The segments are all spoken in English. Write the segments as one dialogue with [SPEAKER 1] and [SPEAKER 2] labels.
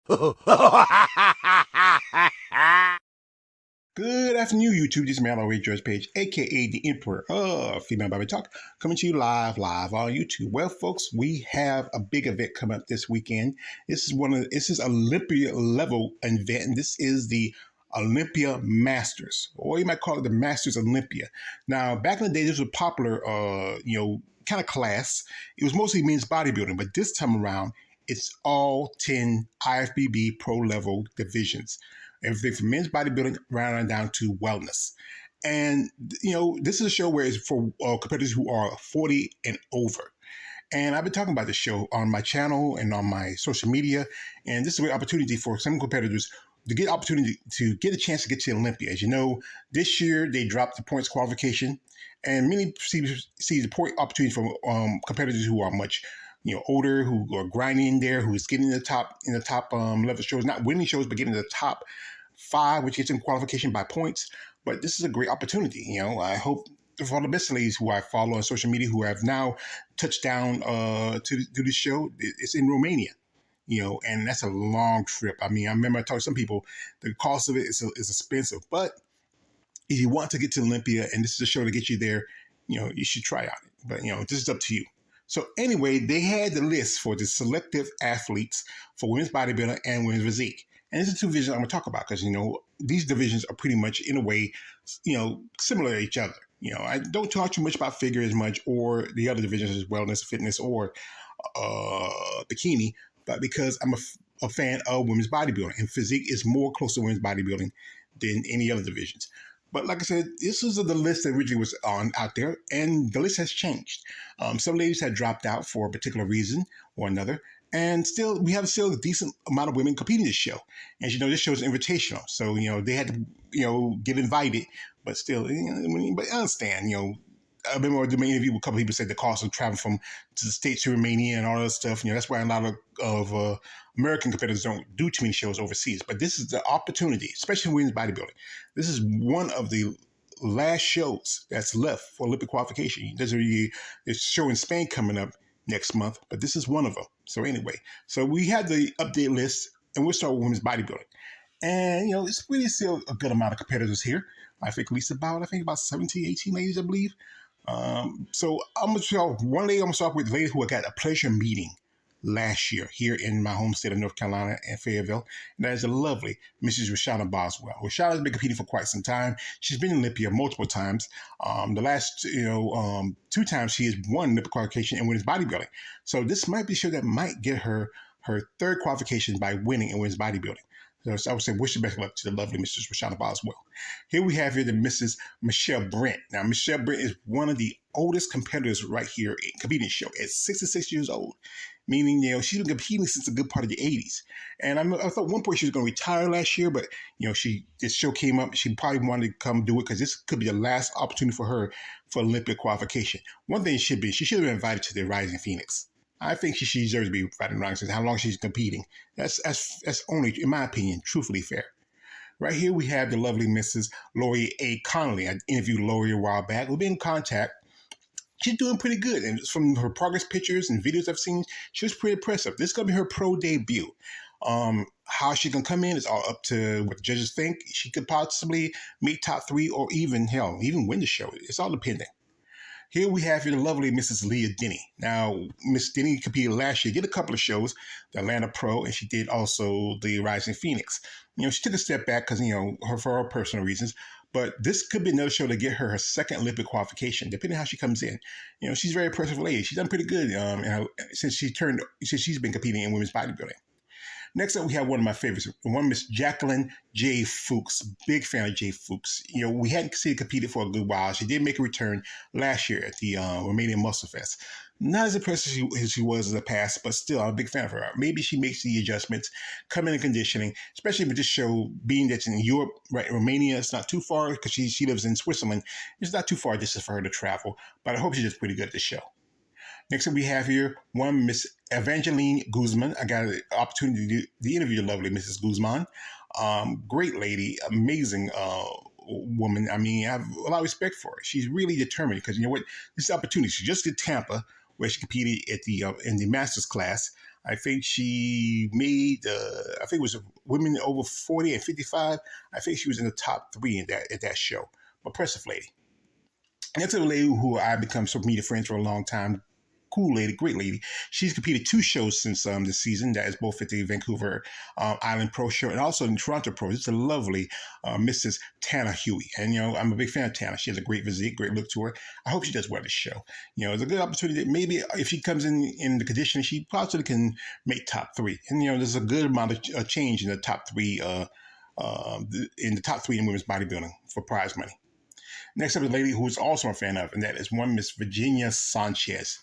[SPEAKER 1] Good afternoon, YouTube. This is man always George Page, aka the Emperor of Female Bible Talk, coming to you live on YouTube. Well, folks, we have a big event coming up this weekend. This is Olympia level event, and this is the Olympia Masters, or you might call it the Masters Olympia. Now, back in the day, this was a popular, kind of class. It was mostly men's bodybuilding, but this time around, it's all 10 IFBB pro level divisions. Everything from men's bodybuilding right on down to wellness. And, this is a show where it's for competitors who are 40 and over. And I've been talking about this show on my channel and on my social media. And this is a great opportunity for some competitors to get opportunity to get a chance to get to Olympia. As you know, this year they dropped the points qualification, and many see the point opportunity for competitors who are much older, who are grinding in there, who is getting in the top level shows, not winning shows, but getting the top 5, which gets in qualification by points. But this is a great opportunity. I hope for all the best ladies who I follow on social media who have now touched down to the show. It's in Romania, and that's a long trip. I mean, I remember I talked to some people, the cost of it is expensive, but if you want to get to Olympia and this is a show to get you there, you should try out. But, this is up to you. So anyway, they had the list for the selective athletes for women's bodybuilding and women's physique. And these are two divisions I'm going to talk about because, these divisions are pretty much, in a way, similar to each other. I don't talk too much about figure as much or the other divisions as wellness, fitness, or bikini, but because I'm a fan of women's bodybuilding, and physique is more close to women's bodybuilding than any other divisions. But like I said, this was the list that originally was out there, and the list has changed. Some ladies had dropped out for a particular reason or another, and we have still a decent amount of women competing this show. And this show is invitational, so they had to get invited, but still, but I understand. I remember doing an interview with a couple of people said the cost of traveling from to the States to Romania and all that stuff. That's why a lot of American competitors don't do too many shows overseas. But this is the opportunity, especially in women's bodybuilding. This is one of the last shows that's left for Olympic qualification. There's a show in Spain coming up next month, but this is one of them. So anyway, we had the update list, and we'll start with women's bodybuilding. And, it's really still a good amount of competitors here. I think at least about 17, 18 ladies, I believe. So I'm going to start with one lady. I'm going to start with the lady who I got a pleasure meeting last year here in my home state of North Carolina and Fayetteville. And that is the lovely Mrs. Rashana Boswell. Rashana has been competing for quite some time. She's been in Olympia multiple times. The last, 2 times she has won Olympic qualification in women's bodybuilding. So this might be a show that might get her 3rd qualification by winning in women's bodybuilding. So I would say wish the best of luck to the lovely Mrs. Rashana Boswell. Here we have the Mrs. Michelle Brent. Now, Michelle Brent is one of the oldest competitors right here in competing show at 66 years old, meaning, she's been competing since a good part of the 80s. And I thought at one point she was going to retire last year, but, this show came up. She probably wanted to come do it because this could be the last opportunity for her for Olympic qualification. One thing she should have been invited to the Rising Phoenix. I think she deserves to be fighting around since how long she's competing. That's only, in my opinion, truthfully fair. Right here we have the lovely Mrs. Lori A. Connolly. I interviewed Lori a while back. We've been in contact. She's doing pretty good. And from her progress pictures and videos I've seen, she was pretty impressive. This is going to be her pro debut. How she's going to come in is all up to what the judges think. She could possibly make top 3 or even win the show. It's all depending. Here we have the lovely Mrs. Leah Denny. Now, Miss Denny competed last year, did a couple of shows, the Atlanta Pro, and she did also the Rising Phoenix. She took a step back because, for her personal reasons. But this could be another show to get her 2nd Olympic qualification, depending on how she comes in. She's a very impressive lady. She's done pretty good since she's been competing in women's bodybuilding. Next up, we have one of my favorites, one Miss Jacqueline J. Fuchs. Big fan of J. Fuchs. We hadn't seen her competed for a good while. She did make a return last year at the Romanian Muscle Fest. Not as impressive as she was in the past, but still, I'm a big fan of her. Maybe she makes the adjustments, come in conditioning, especially with this show being that's in Europe, right? Romania, it's not too far because she lives in Switzerland. It's not too far distance for her to travel, but I hope she does pretty good at the show. Next up, we have here one Miss Evangeline Guzman. I got an opportunity to interview the lovely Mrs. Guzman. Great lady, amazing woman. I mean, I have a lot of respect for her. She's really determined because, this is an opportunity. She just did Tampa, where she competed at in the master's class. I think she made, I think it was women over 40 and 55. I think she was in the top three in that show. Impressive lady. Next up, a lady who I become social media friends for a long time. Cool lady, great lady. She's competed two shows since this season. That is both at the Vancouver Island Pro Show and also in Toronto Pro. It's a lovely Mrs. Tana Huey. And, I'm a big fan of Tana. She has a great physique, great look to her. I hope she does well this show. It's a good opportunity. Maybe if she comes in the condition, she possibly can make top three. And, there's a good amount of change in the top three, in women's bodybuilding for prize money. Next up is a lady who's also a fan of, and that is one Miss Virginia Sanchez.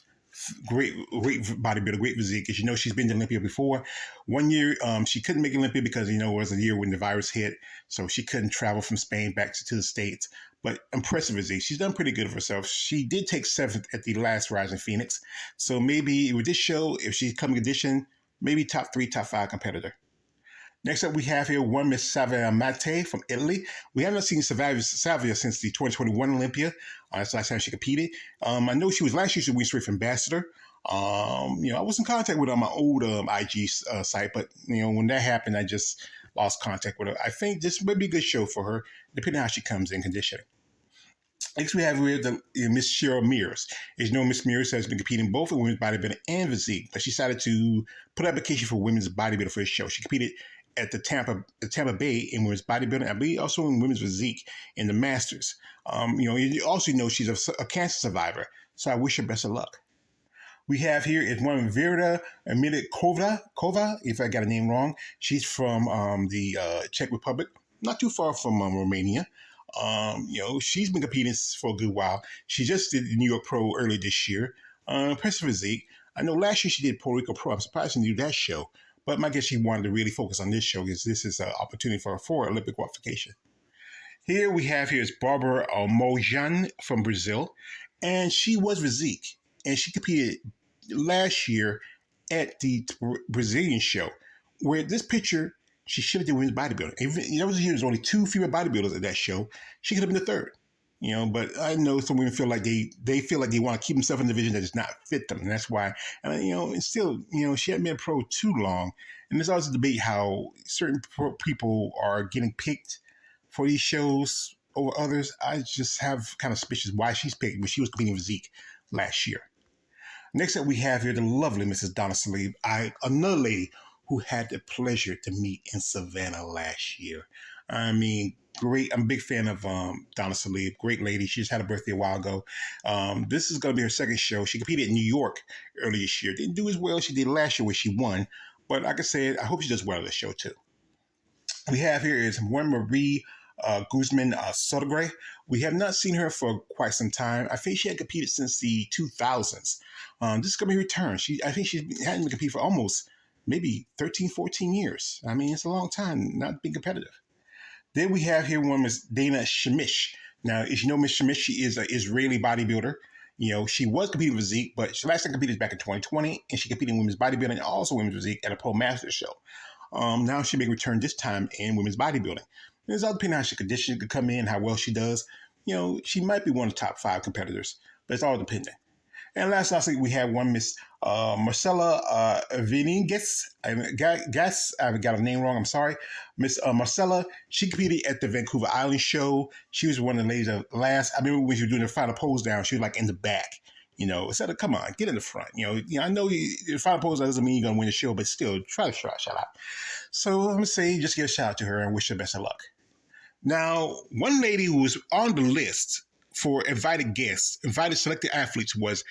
[SPEAKER 1] Great bodybuilder, great physique. As you know, she's been to Olympia before. One year, she couldn't make Olympia because, it was a year when the virus hit, so she couldn't travel from Spain back to the States. But impressive physique. She's done pretty good for herself. She did take 7th at the last Rising Phoenix. So maybe with this show, if she's coming edition, maybe top 3, top 5 competitor. Next up, we have here one Miss Savia Mate from Italy. We haven't seen Savia since the 2021 Olympia. That's the last time she competed. I know she was last year's Win Strength Ambassador. I was in contact with her on my old IG site, but, when that happened, I just lost contact with her. I think this may be a good show for her, depending on how she comes in conditioning. Next, we have here Miss Cheryl Mears. As you know, Miss Mears has been competing both in women's bodybuilding and physique, but she decided to put an application for women's bodybuilding for this show. She competed at the Tampa Bay in women's bodybuilding, I believe also in women's physique in the Masters. You also know she's a cancer survivor, so I wish her best of luck. We have here is one Vera Milikova, if I got her name wrong. She's from the Czech Republic, not too far from Romania. She's been competing for a good while. She just did the New York Pro earlier this year. Impressive physique. I know last year she did Puerto Rico Pro. I'm surprised she didn't do that show. But I guess she wanted to really focus on this show because this is an opportunity for her for Olympic qualification. Here we have is Barbara Mojan from Brazil. And she was physique. And she competed last year at the Brazilian show, where this picture, she should have done women's bodybuilding. There was only 2 female bodybuilders at that show. She could have been the third. But I know some women feel like they feel like they want to keep themselves in a division that does not fit them. And that's why, and still, she hadn't been a pro too long. And there's always a debate how certain people are getting picked for these shows over others. I just have kind of suspicious why she's picked when she was competing physique last year. Next up, we have here the lovely Mrs. Donna Salib, another lady who had the pleasure to meet in Savannah last year. I mean, great. I'm a big fan of Donna Salib. Great lady. She just had a birthday a while ago. This is going to be her second show. She competed in New York earlier this year. Didn't do as well as she did last year where she won. But like I said, I hope she does well at this show too. We have here is one Marie Guzman Sotomayor. We have not seen her for quite some time. I think she had competed since the 2000s. This is going to be her return. I think she hadn't been competing for almost maybe 13, 14 years. I mean, it's a long time not being competitive. Then we have here one Miss Dana Shemish. Now, as you know, Miss Shemish, she is an Israeli bodybuilder. She was competing physique, but she last time competed back in 2020, and she competed in women's bodybuilding and also women's physique at a Pro Masters show. Now she may return this time in women's bodybuilding. It's all depending on how she condition could come in, how well she does. She might be one of the top 5 competitors, but it's all dependent. And lastly, we have one Miss Marcella Vinigues. I got her name wrong. I'm sorry. Miss Marcella, she competed at the Vancouver Island show. She was one of the ladies that last. I remember when she was doing the final pose down, she was like in the back. Instead of come on, get in the front. I know the final pose doesn't mean you're gonna win the show, but still try to shout out. So I'm gonna say just give a shout out to her and wish her best of luck. Now, one lady who was on the list for invited guests, invited selected athletes was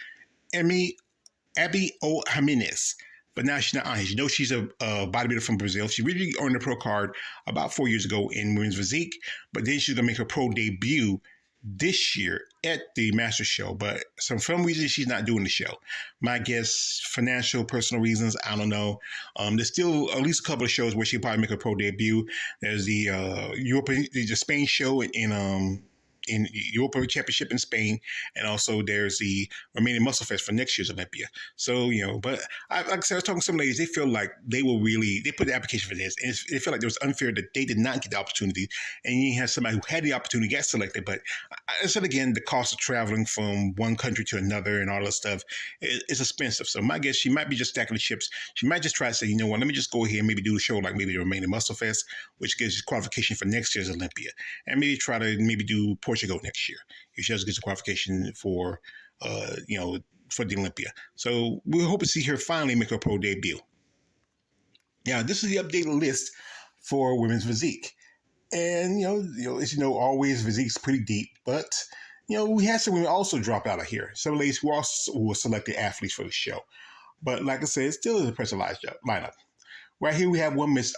[SPEAKER 1] Abby O. Jimenez, but now she's not on here. She's a bodybuilder from Brazil. She really earned a pro card about 4 years ago in women's physique, but then she's going to make her pro debut this year at the Master Show. But for some reason, she's not doing the show. My guess, financial, personal reasons, I don't know. There's still at least a couple of shows where she'll probably make her pro debut. There's the Spain show in in the European Championship in Spain, and also there's the Romanian Muscle Fest for next year's Olympia. So, but like I said, I was talking to some ladies, they feel like they put the application for this, and they feel like it was unfair that they did not get the opportunity, and you had somebody who had the opportunity get selected. But I said again, the cost of traveling from one country to another and all that stuff is expensive. So my guess, she might be just stacking the chips. She might just try to say, you know what, let me just go ahead and maybe do a show like maybe the Romanian Muscle Fest, which gives you qualification for next year's Olympia, and maybe try to maybe do Portugal next year if she doesn't get the qualification for for the Olympia. So we hope to see her finally make her pro debut. Now, this is the updated list for women's physique. And, as you know, always physique's pretty deep, but, we had some women also drop out of here. Some ladies who also were selected athletes for the show. But like I said, it still is a impressive lineup. Right here we have one Miss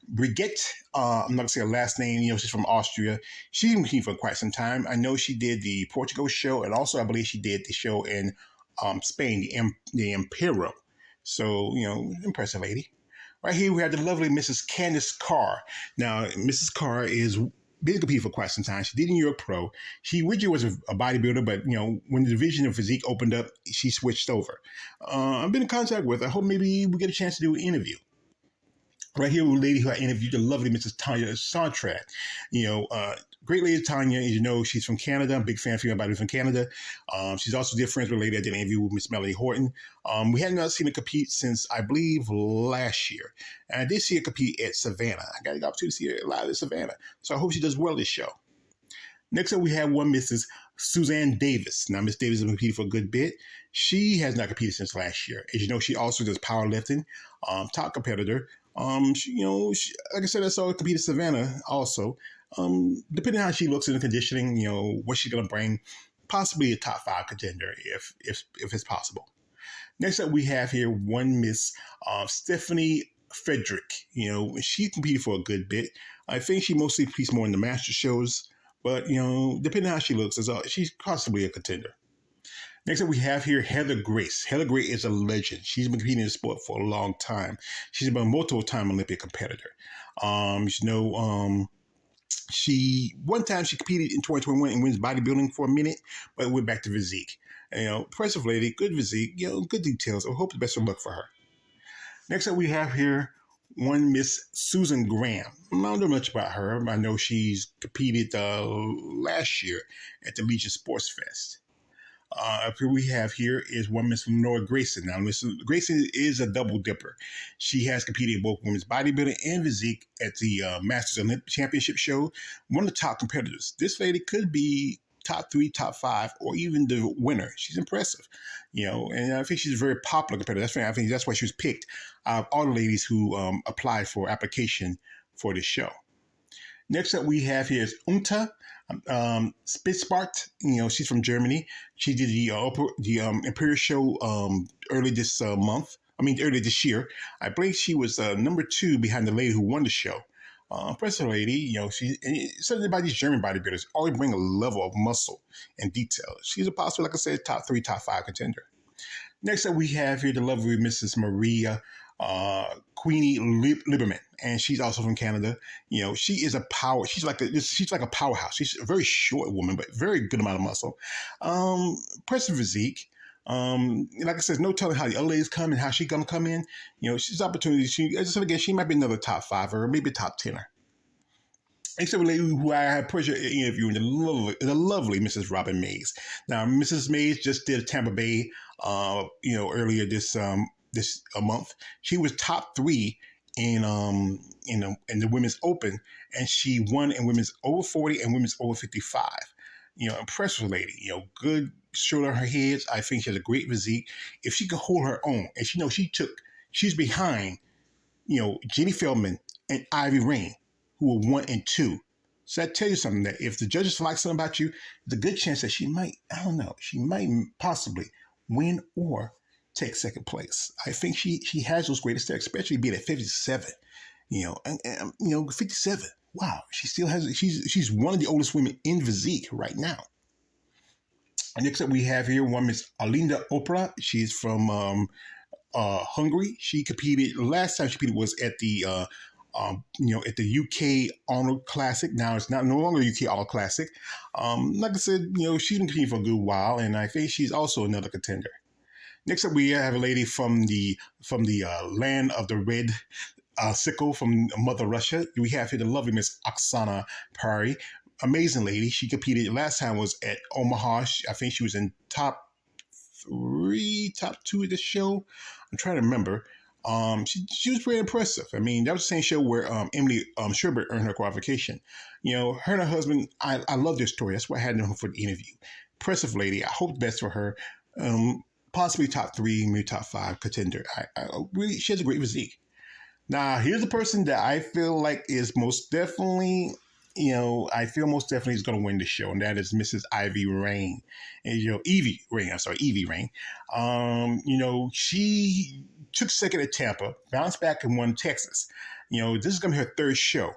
[SPEAKER 1] Brigitte. I'm not going to say her last name. She's from Austria. She's been competing for quite some time. I know she did the Portugal show, and also I believe she did the show in Spain, the Imperial. So, impressive lady. Right here we have the lovely Mrs. Candice Carr. Now, Mrs. Carr is been competing for quite some time. She did in Europe Pro. She originally was a bodybuilder, but when the division of physique opened up, she switched over. I've been in contact with her. I hope maybe we get a chance to do an interview. Right here with a lady who I interviewed, the lovely Mrs. Tanya Sartrat. Great lady Tanya, as you know, she's from Canada. I'm a big fan of female bodybuilders from Canada. She's also dear friends with a lady I did an interview with, Miss Melanie Horton. We had not seen her compete since, I believe, last year. And I did see her compete at Savannah. I got the opportunity to see her live at Savannah. So I hope she does well this show. Next up, we have one Mrs. Suzanne Davis. Now, Miss Davis has competed for a good bit. She has not competed since last year. As you know, she also does powerlifting, top competitor. Like I said, I saw her compete at Savannah also. Depending on how she looks in the conditioning, what she's going to bring, possibly a top 5 contender if it's possible. Next up, we have here one Miss Stephanie Frederick. She competed for a good bit. I think she mostly competes more in the master shows, but depending on how she looks, she's possibly a contender. Next up, we have here Heather Grace. Heather Grace is a legend. She's been competing in the sport for a long time. She's been a multiple-time Olympic competitor. One time she competed in 2021 in women's bodybuilding for a minute, but went back to physique. Impressive lady, good physique, good details. I hope the best of luck for her. Next up, we have here one Miss Susan Graham. I don't know much about her. I know she's competed last year at the Legion Sports Fest. Up here we have here is one Miss Lenora Grayson. Now, Miss Grayson is a double dipper. She has competed in both women's bodybuilding and physique at the Masters Olympic Championship show. One of the top competitors. This lady could be top 3, top 5, or even the winner. She's impressive, and I think she's a very popular competitor. I think that's why she was picked out of all the ladies who applied for application for this show. Next up, we have here is Unta Spitzbart. She's from Germany. She did the Imperial show early this year. I believe she was number 2 behind the lady who won the show. Impressive lady. Something about these German bodybuilders always bring a level of muscle and detail. She's a possible, like I said, top 3, top 5 contender. Next up, we have here the lovely Mrs. Maria Queenie Lieberman, and she's also from Canada. She is a power. She's like a powerhouse. She's a very short woman, but very good amount of muscle. Impressive physique. Like I said, no telling how the other ladies come and how she gonna come in. She's opportunity. She might be another top 5 or maybe top 10er. Except a lady who I had pleasure interviewing, the lovely Mrs. Robin Mays. Now, Mrs. Mays just did Tampa Bay, earlier this month. She was top 3 in the women's open, and she won in women's over 40 and women's over 55. Impressive lady. Good shoulder her heads. I think she has a great physique. If she could hold her own, and she's behind, Jenny Feldman and Ivy Rain, who were 1 and 2. So that tells you something, that if the judges like something about you, there's a good chance that she might possibly win or take second place. I think she has those great stats, especially being at 57. 57. Wow, she still has. She's one of the oldest women in physique right now. And next up, we have here one Miss Alinda Opera. She's from Hungary. She competed last time she competed was at the at the UK Arnold Classic. Now it's not no longer UK Arnold Classic. Like I said, she's been competing for a good while, and I think she's also another contender. Next up, we have a lady from the land of the red sickle from Mother Russia. We have here the lovely Miss Oksana Pari. Amazing lady. She competed last time was at Omaha. I think she was in top two of the show. I'm trying to remember. She was pretty impressive. I mean, that was the same show where Emily Sherbert earned her qualification. Her and her husband, I love their story. That's why I had them for the interview. Impressive lady. I hope the best for her. Possibly top three, maybe top five contender. I really, she has a great physique. Now, here's a person that I feel like is most definitely, is going to win the show, and that is Mrs. Ivy Rain. And, Evie Rain. She took second at Tampa, bounced back and won Texas. This is going to be her third show.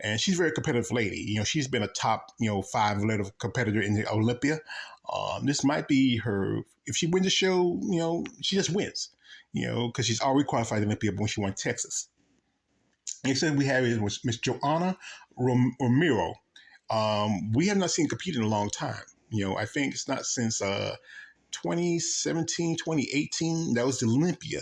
[SPEAKER 1] And she's a very competitive lady. She's been a top, 5-letter competitor in the Olympia. This might be her, if she wins the show, she just wins, because she's already qualified in Olympia when she won Texas. Next thing we have is Miss Joanna Romero. We have not seen compete in a long time. I think it's not since 2017, 2018. That was the Olympia.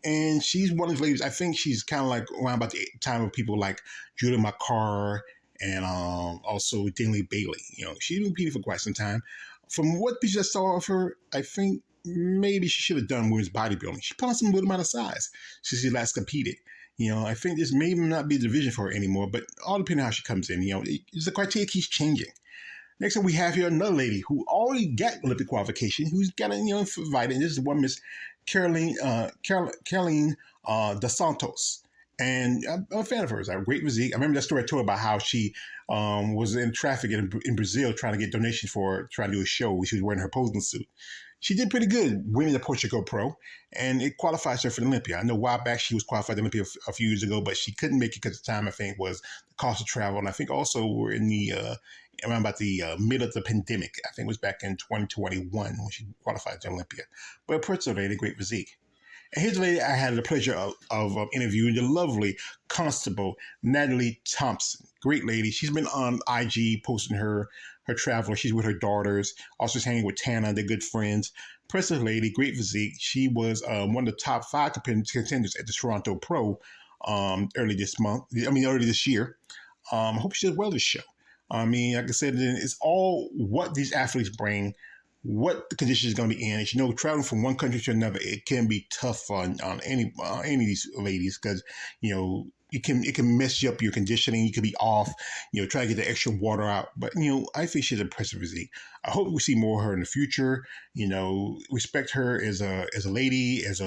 [SPEAKER 1] And she's one of the ladies, I think she's kind of like around about the time of people like Judah McCarr and also Dingley Bailey. She's been competing for quite some time. From what pictures I saw of her, I think maybe she should have done women's bodybuilding. She put on some little amount of size since she last competed. I think this may not be the division for her anymore, but all depending on how she comes in. The criteria keeps changing. Next up, we have here another lady who already got Olympic qualification, who's got invited. And this is one Miss Caroline Dos Santos. And I'm a fan of hers. I have great physique. I remember that story I told about how she was in traffic in Brazil trying to get donations for trying to do a show. She was wearing her posing suit. She did pretty good winning the Portugal Pro, and it qualifies her for the Olympia. I know a while back she was qualified for the Olympia a few years ago, but she couldn't make it because the time I think was the cost of travel. And I think also we're in the around about the middle of the pandemic. I think it was back in 2021 when she qualified for Olympia. But personally, a great physique. And here's a lady I had the pleasure of interviewing, the lovely Constable Natalie Thompson. Great lady. She's been on IG posting her travel. She's with her daughters. Also, she's hanging with Tana. They're good friends. Impressive lady, great physique. She was one of the top 5 contenders at the Toronto Pro early this year. I hope she does well this show. I mean, like I said, it's all what these athletes bring, what the condition is going to be in. As you know, traveling from one country to another, it can be tough on any of these ladies because, it can mess you up your conditioning. You could be off, try to get the extra water out. But, I think she's an impressive physique. I hope we see more of her in the future. Respect her as a lady, as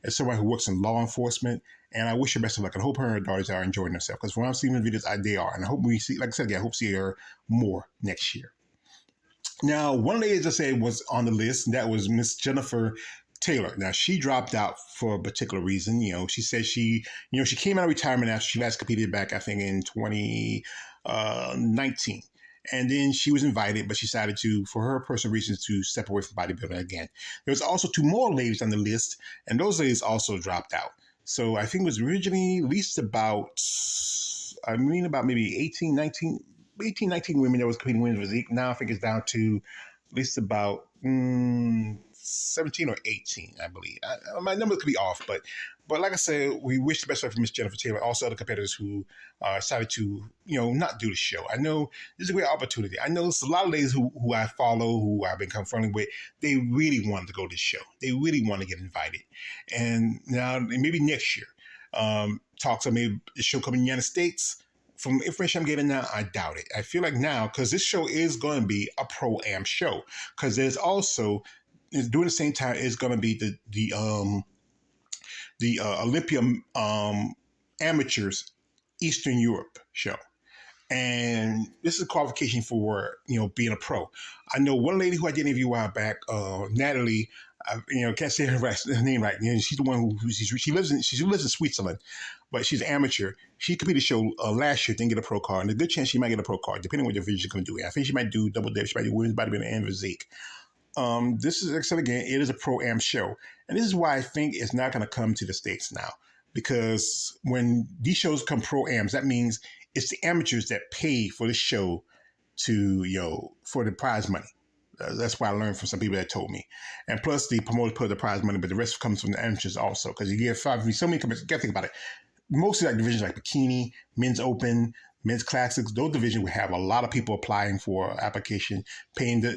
[SPEAKER 1] someone who works in law enforcement. And I wish her best of luck. I hope her and her daughters are enjoying themselves. Because when I'm seeing the videos, they are. And I hope we see, like I said again, I hope to see her more next year. Now, one of the ladies I said was on the list, and that was Miss Jennifer Taylor. Now, she dropped out for a particular reason. She said she came out of retirement after she last competed back, I think, in 2019. And then she was invited, but she decided to, for her personal reasons, to step away from bodybuilding again. There was also 2 more ladies on the list, and those ladies also dropped out. So I think it was originally at least about maybe 18, 19 women that was competing in women's physique. Now I think it's down to at least about 17 or 18, I believe. My number could be off, but like I said, we wish the best for Miss Jennifer Taylor, also other competitors who decided to, not do the show. I know this is a great opportunity. I know there's a lot of ladies who I follow, who I've been confronting with. They really wanted to go to this show. They really want to get invited. And now, maybe next year, talks of maybe the show coming in the United States. From information I'm getting now, I doubt it. I feel like now, because this show is going to be a Pro-Am show, because there's also, during the same time, it's going to be the Olympia Amateurs Eastern Europe show. And this is a qualification for, being a pro. I know one lady who I did interview a while back, Natalie, can't say her name right. She's the one she lives in Switzerland, but she's an amateur. She competed a show last year, didn't get a pro card, and a good chance she might get a pro card, depending on what division she's going to do. I think she might do double dip. She might do women's bodybuilding and physique. This is, except again, it is a Pro-Am show. And this is why I think it's not going to come to the States now. because when these shows come pro-ams, that means it's the amateurs that pay for the show to, for the prize money. That's why I learned from some people that told me. And plus, the promoters put the prize money, but the rest comes from the amateurs also. Because you get so many companies. You got to think about it. Most of that divisions like bikini, men's open, men's classics, those divisions will have a lot of people applying for application, paying their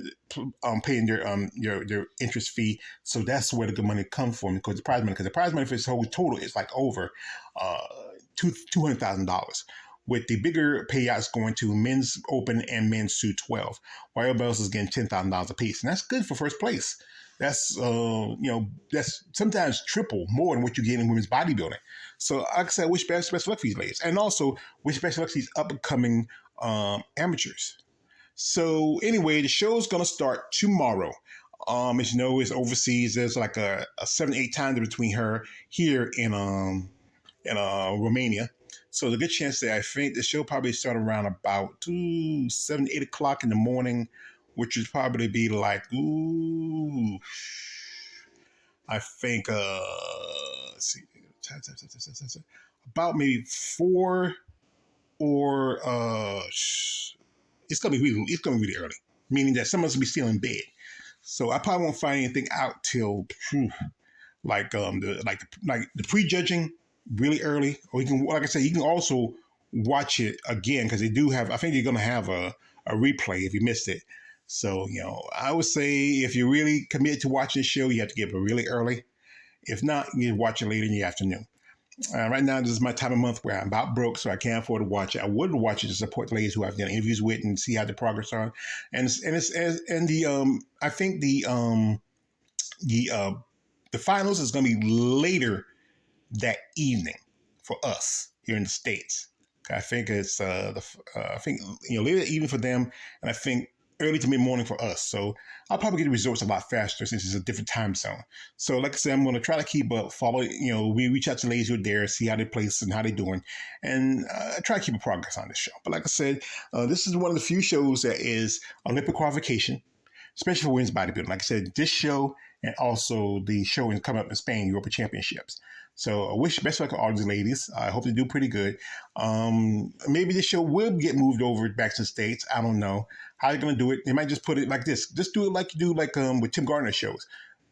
[SPEAKER 1] interest fee. So that's where the good money comes from, because the prize money for this whole total is like over $200,000. With the bigger payouts going to men's open and men's 212, while everybody else is getting $10,000 a piece, and that's good for first place. That's that's sometimes triple more than what you get in women's bodybuilding. So, like I said, I wish best luck for these ladies, and also wish best luck for these up and coming amateurs. So, anyway, the show is gonna start tomorrow. As you know, it's overseas. There's like a 7-8 times between her here in Romania. So the good chance that I think the show probably start around about 7, 8 o'clock in the morning, which would probably be like, I think, let's see, about maybe 4 or, it's going to be really early, meaning that someone's going to be still in bed. So I probably won't find anything out till like the prejudging really early, or you can, like I said, you can also watch it again, because they do have, I think they're going to have a replay if you missed it. So, I would say if you're really committed to watching the show, you have to get up really early. If not, you can watch it later in the afternoon. Right now, this is my time of month where I'm about broke, so I can't afford to watch it. I would watch it to support the ladies who I've done interviews with and see how the progress are. And I think the finals is going to be later that evening for us here in the States. I think it's later that evening for them, and I think early to mid morning for us. So I'll probably get the results a lot faster since it's a different time zone. So like I said, I'm going to try to keep up, follow. We reach out to ladies who are there, see how they place and how they're doing, and try to keep a progress on this show. But like I said, this is one of the few shows that is Olympic qualification, especially for women's bodybuilding. Like I said, this show and also the show is coming up in Spain, European Championships. So I wish best luck to all these ladies. I hope they do pretty good. Maybe this show will get moved over back to the States. I don't know how they're going to do it. They might just put it like this. Just do it like you do with Tim Gardner shows.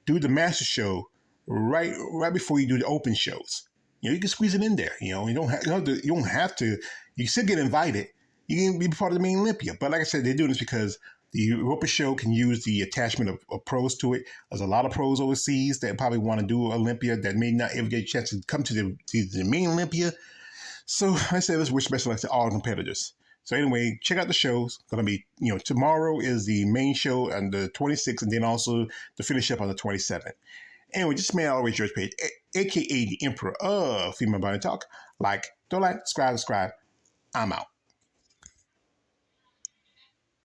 [SPEAKER 1] Do the master show right before you do the open shows. You can squeeze it in there. You don't have to. You still get invited. You can be part of the main Olympia. But like I said, they're doing this because the Europa show can use the attachment of pros to it. There's a lot of pros overseas that probably want to do Olympia that may not ever get a chance to come to the main Olympia. So I say let's wish best luck to all competitors. So anyway, check out the shows. Going to be, tomorrow is the main show on the 26th, and then also the finish up on the 27th. Anyway, just made Always George Page, a.k.a. the Emperor of Female Body Talk. Don't like, subscribe. I'm out.